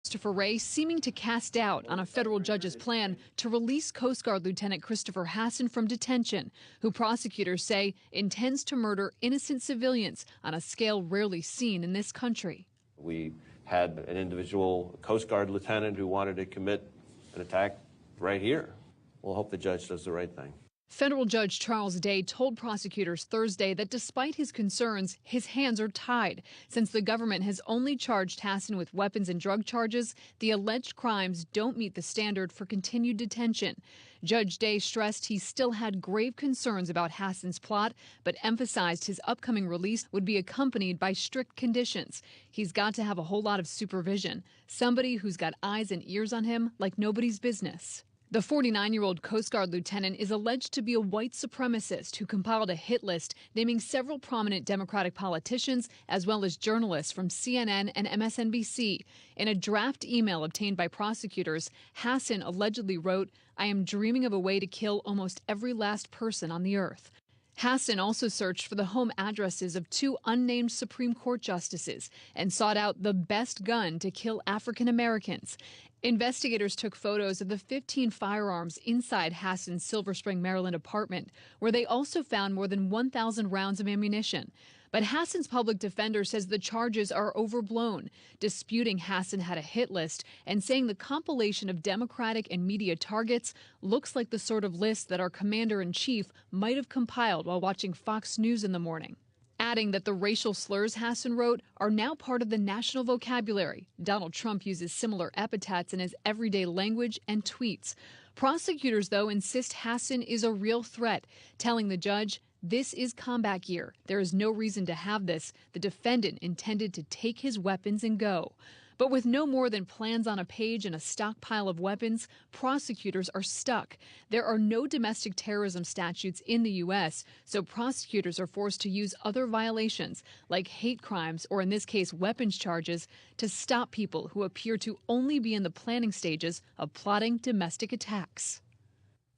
Christopher Wray seeming to cast doubt on a federal judge's plan to release Coast Guard Lieutenant Christopher Hasson from detention, who prosecutors say intends to murder innocent civilians on a scale rarely seen in this country. We had an individual Coast Guard lieutenant who wanted to commit an attack right here. We'll hope the judge does the right thing. Federal Judge Charles Day told prosecutors Thursday that despite his concerns, his hands are tied. Since the government has only charged Hasson with weapons and drug charges, the alleged crimes don't meet the standard for continued detention. Judge Day stressed he still had grave concerns about Hasson's plot, but emphasized his upcoming release would be accompanied by strict conditions. He's got to have a whole lot of supervision, somebody who's got eyes and ears on him like nobody's business. The 49-year-old Coast Guard lieutenant is alleged to be a white supremacist who compiled a hit list naming several prominent Democratic politicians as well as journalists from CNN and MSNBC. In a draft email obtained by prosecutors, Hasson allegedly wrote, "I am dreaming of a way to kill almost every last person on the earth." Hasson also searched for the home addresses of two unnamed Supreme Court justices and sought out the best gun to kill African Americans. Investigators took photos of the 15 firearms inside Hasson's Silver Spring, Maryland apartment, where they also found more than 1,000 rounds of ammunition. But Hasson's public defender says the charges are overblown, disputing Hasson had a hit list and saying the compilation of Democratic and media targets looks like the sort of list that our commander-in-chief might have compiled while watching Fox News in the morning. Adding that the racial slurs Hasson wrote are now part of the national vocabulary. Donald Trump uses similar epithets in his everyday language and tweets. Prosecutors, though, insist Hasson is a real threat, telling the judge, "This is combat gear. There is no reason to have this. The defendant intended to take his weapons and go." But with no more than plans on a page and a stockpile of weapons, prosecutors are stuck. There are no domestic terrorism statutes in the U.S., so prosecutors are forced to use other violations, like hate crimes or, in this case, weapons charges, to stop people who appear to only be in the planning stages of plotting domestic attacks.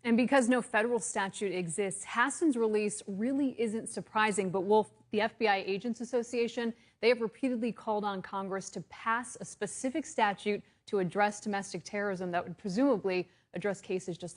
And because no federal statute exists, Hasson's release really isn't surprising. But Wolf, the FBI Agents Association, they have repeatedly called on Congress to pass a specific statute to address domestic terrorism that would presumably address cases just